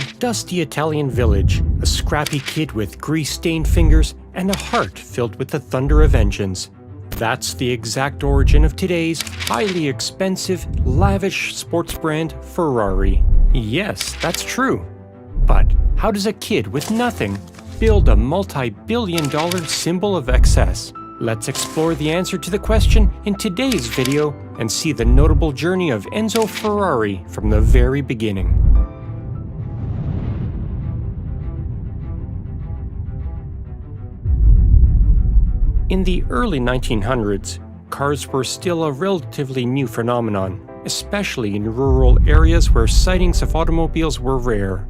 A dusty Italian village, a scrappy kid with grease-stained fingers, and a heart filled with the thunder of engines. That's the exact origin of today's highly expensive, lavish sports brand Ferrari. Yes, that's true. But how does a kid with nothing build a multi-billion-dollar symbol of excess? Let's explore the answer to the question in today's video and see the notable journey of Enzo Ferrari from the very beginning. In the early 1900s, cars were still a relatively new phenomenon, especially in rural areas where sightings of automobiles were rare.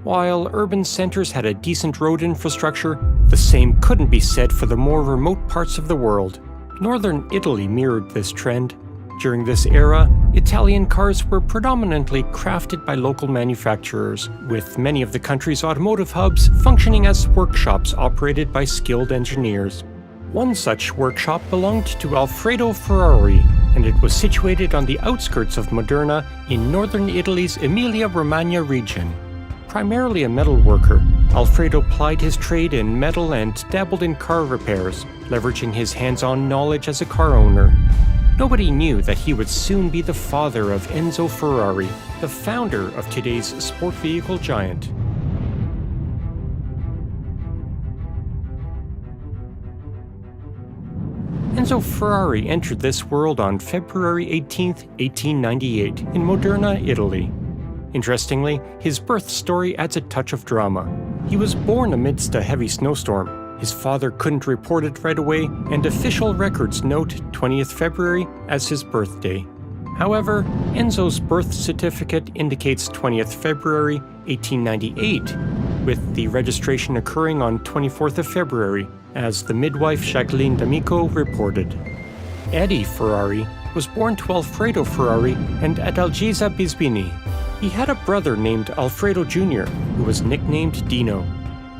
While urban centers had a decent road infrastructure, the same couldn't be said for the more remote parts of the world. Northern Italy mirrored this trend. During this era, Italian cars were predominantly crafted by local manufacturers, with many of the country's automotive hubs functioning as workshops operated by skilled engineers. One such workshop belonged to Alfredo Ferrari, and it was situated on the outskirts of Modena in northern Italy's Emilia-Romagna region. Primarily a metal worker, Alfredo plied his trade in metal and dabbled in car repairs, leveraging his hands-on knowledge as a car owner. Nobody knew that he would soon be the father of Enzo Ferrari, the founder of today's sport vehicle giant. Enzo Ferrari entered this world on February 18, 1898, in Modena, Italy. Interestingly, his birth story adds a touch of drama. He was born amidst a heavy snowstorm. His father couldn't report it right away, and official records note 20th February as his birthday. However, Enzo's birth certificate indicates 20th February 1898, with the registration occurring on 24th of February, as the midwife Jacqueline D'Amico reported. Eddie Ferrari was born to Alfredo Ferrari and Adalgisa Bisbini. He had a brother named Alfredo Jr., who was nicknamed Dino.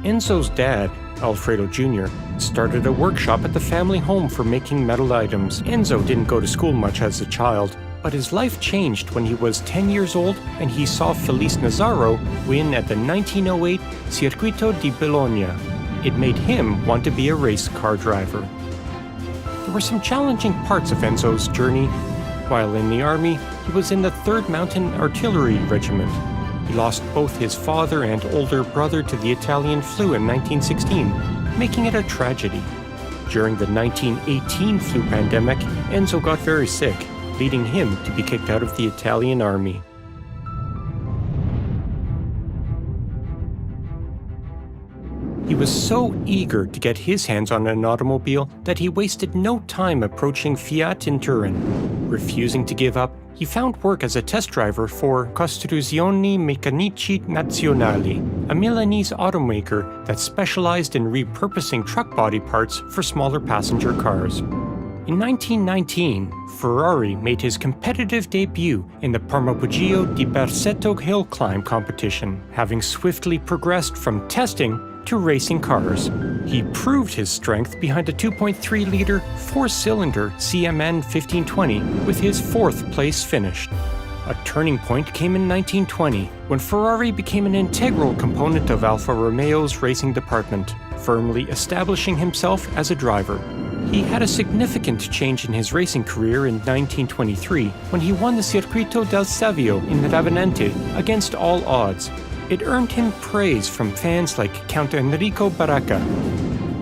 Enzo's dad, Alfredo Jr., started a workshop at the family home for making metal items. Enzo didn't go to school much as a child, but his life changed when he was 10 years old and he saw Felice Nazzaro win at the 1908 Circuito di Bologna. It made him want to be a race car driver. There were some challenging parts of Enzo's journey. While in the army, he was in the 3rd Mountain Artillery Regiment. He lost both his father and older brother to the Italian flu in 1916, making it a tragedy. During the 1918 flu pandemic, Enzo got very sick, leading him to be kicked out of the Italian army. He was so eager to get his hands on an automobile that he wasted no time approaching Fiat in Turin. Refusing to give up, he found work as a test driver for Costruzioni Meccanici Nazionali, a Milanese automaker that specialized in repurposing truck body parts for smaller passenger cars. In 1919, Ferrari made his competitive debut in the Parma-Poggio di Berceto hill climb competition, having swiftly progressed from testing to racing cars. He proved his strength behind a 2.3-liter, 4-cylinder CMN 1520 with his 4th place finish. A turning point came in 1920, when Ferrari became an integral component of Alfa Romeo's racing department, firmly establishing himself as a driver. He had a significant change in his racing career in 1923 when he won the Circuito del Savio in Ravenente against all odds. It earned him praise from fans like Count Enrico Baracca.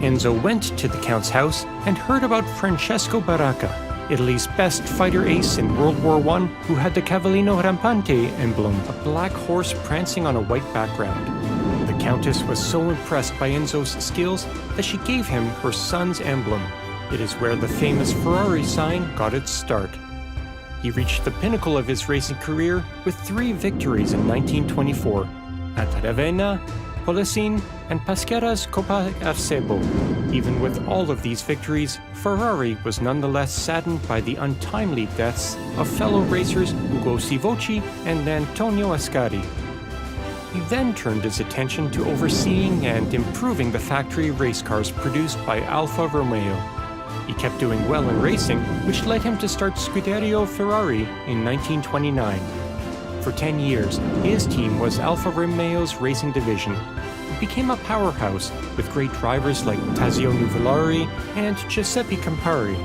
Enzo went to the Count's house and heard about Francesco Baracca, Italy's best fighter ace in World War I, who had the Cavallino Rampante emblem, a black horse prancing on a white background. The Countess was so impressed by Enzo's skills that she gave him her son's emblem. It is where the famous Ferrari sign got its start. He reached the pinnacle of his racing career with 3 victories in 1924, at Ravenna, Polesine, and Peschiera's Coppa Arcebo. Even with all of these victories, Ferrari was nonetheless saddened by the untimely deaths of fellow racers Ugo Sivocci and Antonio Ascari. He then turned his attention to overseeing and improving the factory race cars produced by Alfa Romeo. He kept doing well in racing, which led him to start Scuderia Ferrari in 1929. For 10 years, his team was Alfa Romeo's racing division. It became a powerhouse with great drivers like Tazio Nuvolari and Giuseppe Campari.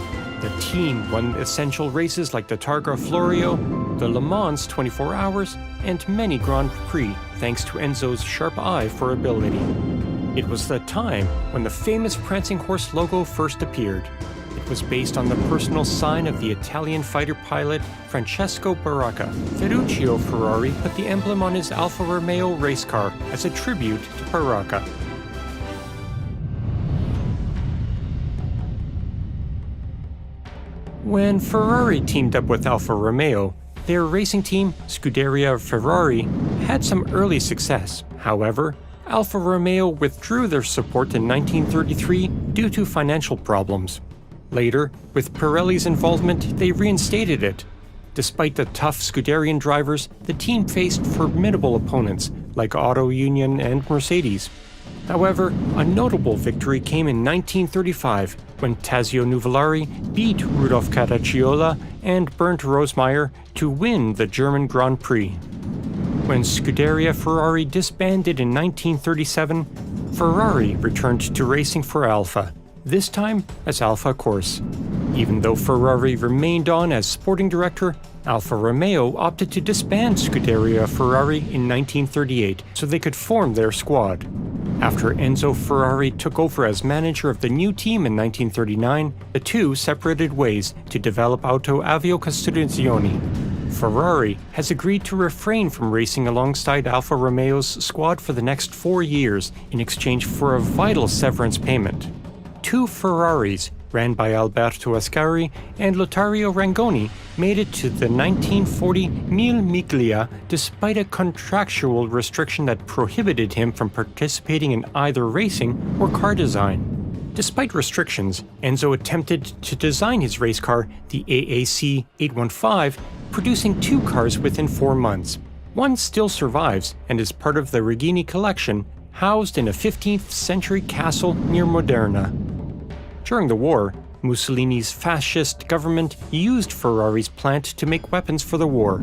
The team won essential races like the Targa Florio, the Le Mans 24 Hours, and many Grand Prix thanks to Enzo's sharp eye for ability. It was the time when the famous Prancing Horse logo first appeared. It was based on the personal sign of the Italian fighter pilot Francesco Baracca. Ferruccio Ferrari put the emblem on his Alfa Romeo race car as a tribute to Baracca. When Ferrari teamed up with Alfa Romeo, their racing team, Scuderia Ferrari, had some early success. However, Alfa Romeo withdrew their support in 1933 due to financial problems. Later, with Pirelli's involvement, they reinstated it. Despite the tough Scuderian drivers, the team faced formidable opponents like Auto Union and Mercedes. However, a notable victory came in 1935 when Tazio Nuvolari beat Rudolf Caracciola and Bernd Rosemeyer to win the German Grand Prix. When Scuderia Ferrari disbanded in 1937, Ferrari returned to racing for Alfa, this time as Alfa Corse. Even though Ferrari remained on as sporting director, Alfa Romeo opted to disband Scuderia Ferrari in 1938 so they could form their squad. After Enzo Ferrari took over as manager of the new team in 1939, the two separated ways to develop Auto Avio Costruzioni. Ferrari has agreed to refrain from racing alongside Alfa Romeo's squad for the next 4 years in exchange for a vital severance payment. Two Ferraris, ran by Alberto Ascari and Lotario Rangoni, made it to the 1940 Mille Miglia despite a contractual restriction that prohibited him from participating in either racing or car design. Despite restrictions, Enzo attempted to design his race car, the AAC 815, producing 2 cars within 4 months. One still survives and is part of the Regini collection, housed in a 15th century castle near Modena. During the war, Mussolini's fascist government used Ferrari's plant to make weapons for the war,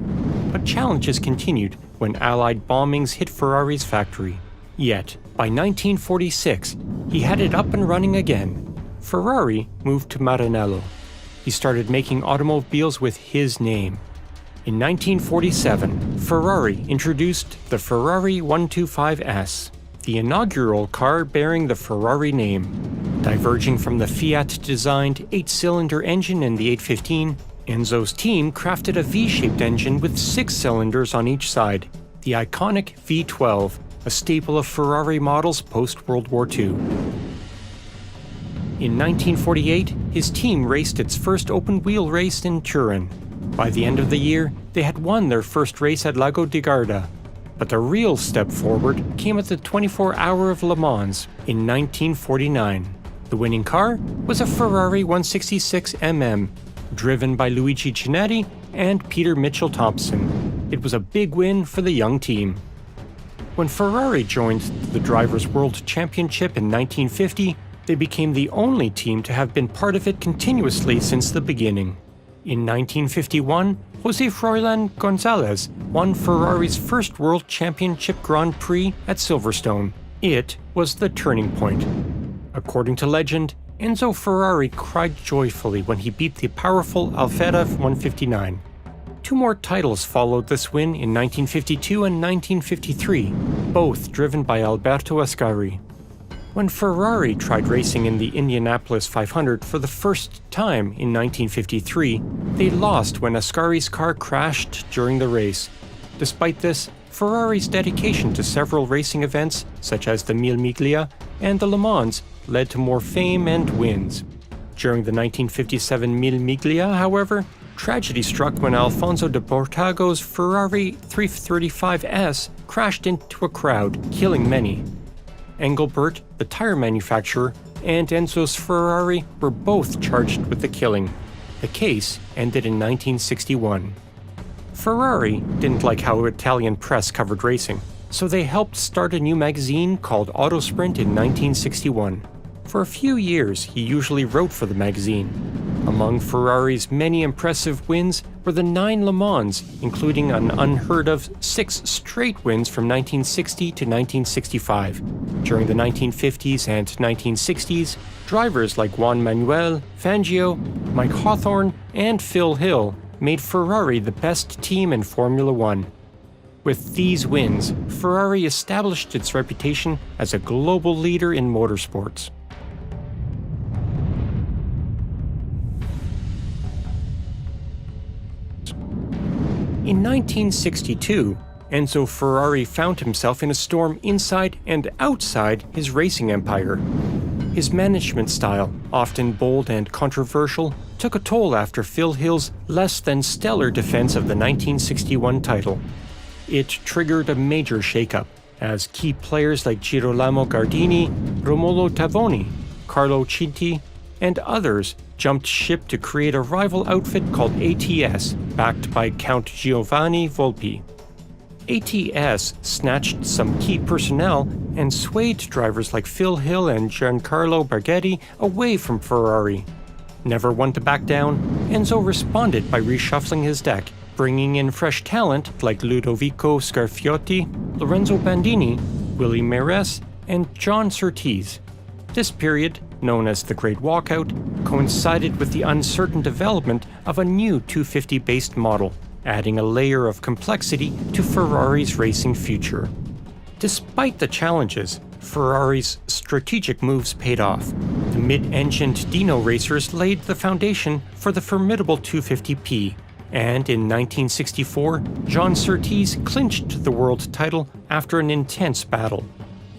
but challenges continued when Allied bombings hit Ferrari's factory. Yet, by 1946, he had it up and running again. Ferrari moved to Maranello. He started making automobiles with his name. In 1947, Ferrari introduced the Ferrari 125S, the inaugural car bearing the Ferrari name. Diverging from the Fiat-designed 8-cylinder engine in the 815, Enzo's team crafted a V-shaped engine with 6 cylinders on each side, the iconic V12, a staple of Ferrari models post-World War II. In 1948, his team raced its first open-wheel race in Turin. By the end of the year, they had won their first race at Lago di Garda. But the real step forward came at the 24-hour of Le Mans in 1949. The winning car was a Ferrari 166mm, driven by Luigi Chinetti and Peter Mitchell-Thompson. It was a big win for the young team. When Ferrari joined the Drivers' World Championship in 1950, they became the only team to have been part of it continuously since the beginning. In 1951, José Froilán González won Ferrari's first World Championship Grand Prix at Silverstone. It was the turning point. According to legend, Enzo Ferrari cried joyfully when he beat the powerful Alfetta 159. 2 more titles followed this win in 1952 and 1953, both driven by Alberto Ascari. When Ferrari tried racing in the Indianapolis 500 for the first time in 1953, they lost when Ascari's car crashed during the race. Despite this, Ferrari's dedication to several racing events, such as the Mille Miglia and the Le Mans, led to more fame and wins. During the 1957 Mille Miglia, however, tragedy struck when Alfonso de Bortago's Ferrari 335S crashed into a crowd, killing many. Engelbert, the tire manufacturer, and Enzo's Ferrari were both charged with the killing. The case ended in 1961. Ferrari didn't like how Italian press covered racing, so they helped start a new magazine called Autosprint in 1961. For a few years, he usually wrote for the magazine. Among Ferrari's many impressive wins were the 9 Le Mans, including an unheard-of 6 straight wins from 1960 to 1965. During the 1950s and 1960s, drivers like Juan Manuel Fangio, Mike Hawthorne, and Phil Hill made Ferrari the best team in Formula One. With these wins, Ferrari established its reputation as a global leader in motorsports. In 1962, Enzo Ferrari found himself in a storm inside and outside his racing empire. His management style, often bold and controversial, took a toll after Phil Hill's less-than-stellar defense of the 1961 title. It triggered a major shakeup, as key players like Girolamo Gardini, Romolo Tavoni, Carlo Cinti, and others jumped ship to create a rival outfit called ATS, backed by Count Giovanni Volpi. ATS snatched some key personnel and swayed drivers like Phil Hill and Giancarlo Baghetti away from Ferrari. Never one to back down, Enzo responded by reshuffling his deck, bringing in fresh talent like Ludovico Scarfiotti, Lorenzo Bandini, Willie Maires, and John Surtees. This period, known as the Great Walkout, coincided with the uncertain development of a new 250-based model, adding a layer of complexity to Ferrari's racing future. Despite the challenges, Ferrari's strategic moves paid off. The mid-engined Dino racers laid the foundation for the formidable 250P, and in 1964, John Surtees clinched the world title after an intense battle.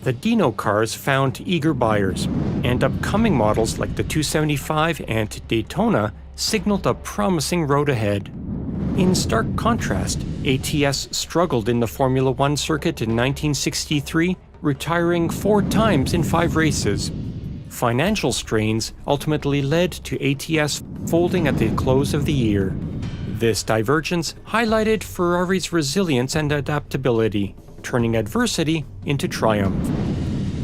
The Dino cars found eager buyers, and upcoming models like the 275 and Daytona signaled a promising road ahead. In stark contrast, ATS struggled in the Formula One circuit in 1963, retiring 4 times in 5 races. Financial strains ultimately led to ATS folding at the close of the year. This divergence highlighted Ferrari's resilience and adaptability, turning adversity into triumph.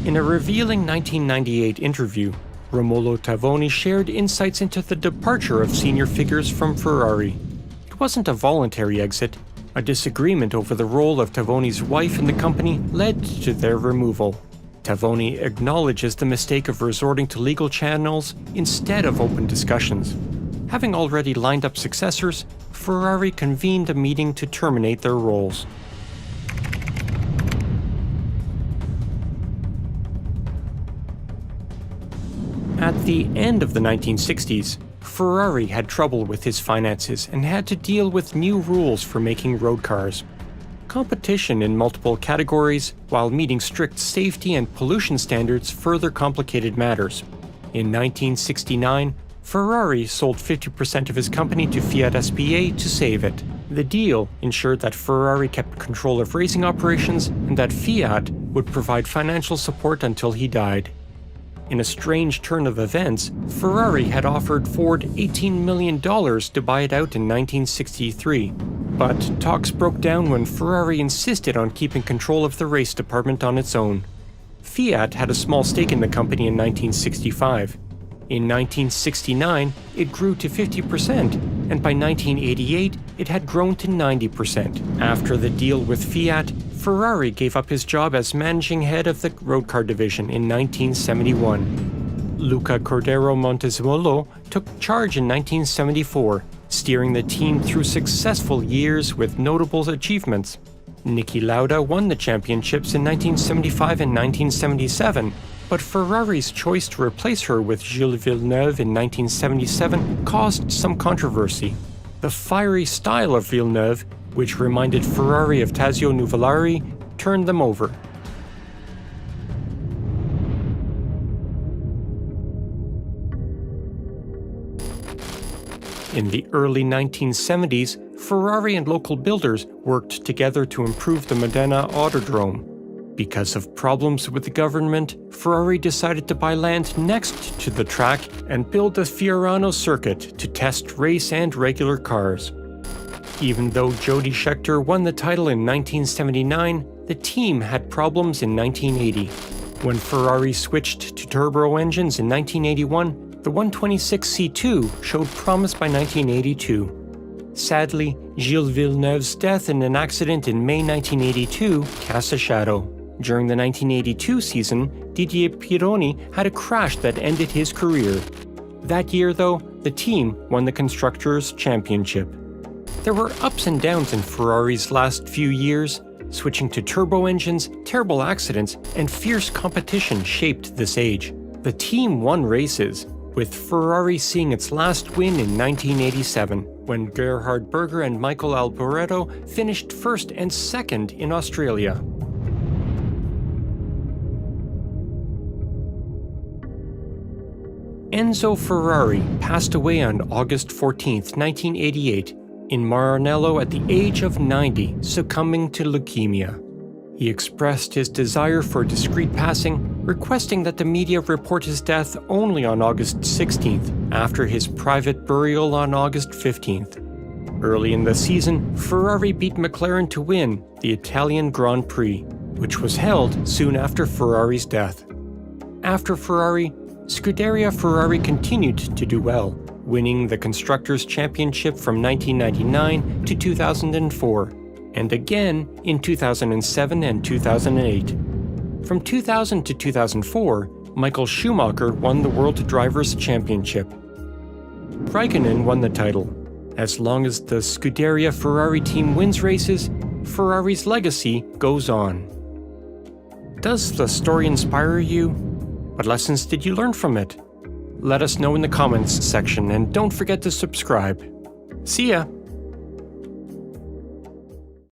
In a revealing 1998 interview, Romolo Tavoni shared insights into the departure of senior figures from Ferrari. It wasn't a voluntary exit. A disagreement over the role of Tavoni's wife in the company led to their removal. Tavoni acknowledges the mistake of resorting to legal channels instead of open discussions. Having already lined up successors, Ferrari convened a meeting to terminate their roles. At the end of the 1960s, Ferrari had trouble with his finances and had to deal with new rules for making road cars. Competition in multiple categories, while meeting strict safety and pollution standards, further complicated matters. In 1969, Ferrari sold 50% of his company to Fiat SPA to save it. The deal ensured that Ferrari kept control of racing operations and that Fiat would provide financial support until he died. In a strange turn of events, Ferrari had offered Ford $18 million to buy it out in 1963. But talks broke down when Ferrari insisted on keeping control of the race department on its own. Fiat had a small stake in the company in 1965. In 1969, it grew to 50%, and by 1988, it had grown to 90%. After the deal with Fiat, Ferrari gave up his job as managing head of the road car division in 1971. Luca Cordero Montezemolo took charge in 1974, steering the team through successful years with notable achievements. Niki Lauda won the championships in 1975 and 1977, but Ferrari's choice to replace her with Gilles Villeneuve in 1977 caused some controversy. The fiery style of Villeneuve, which reminded Ferrari of Tazio Nuvolari, turned them over. In the early 1970s, Ferrari and local builders worked together to improve the Modena Autodrome. Because of problems with the government, Ferrari decided to buy land next to the track and build the Fiorano circuit to test race and regular cars. Even though Jody Scheckter won the title in 1979, the team had problems in 1980. When Ferrari switched to turbo engines in 1981, The 126C2 showed promise by 1982. Sadly, Gilles Villeneuve's death in an accident in May 1982 cast a shadow. During the 1982 season, Didier Pironi had a crash that ended his career. That year, though, the team won the Constructors' Championship. There were ups and downs in Ferrari's last few years. Switching to turbo engines, terrible accidents, and fierce competition shaped this age. The team won races, with Ferrari seeing its last win in 1987, when Gerhard Berger and Michael Alboreto finished first and second in Australia. Enzo Ferrari passed away on August 14, 1988, in Maranello at the age of 90, succumbing to leukemia. He expressed his desire for discreet passing, requesting that the media report his death only on August 16th, after his private burial on August 15th. Early in the season, Ferrari beat McLaren to win the Italian Grand Prix, which was held soon after Ferrari's death. After Ferrari, Scuderia Ferrari continued to do well, winning the Constructors' Championship from 1999 to 2004, and again in 2007 and 2008. From 2000 to 2004, Michael Schumacher won the World Drivers' Championship. Raikkonen won the title. As long as the Scuderia Ferrari team wins races, Ferrari's legacy goes on. Does the story inspire you? What lessons did you learn from it? Let us know in the comments section, and don't forget to subscribe. See ya!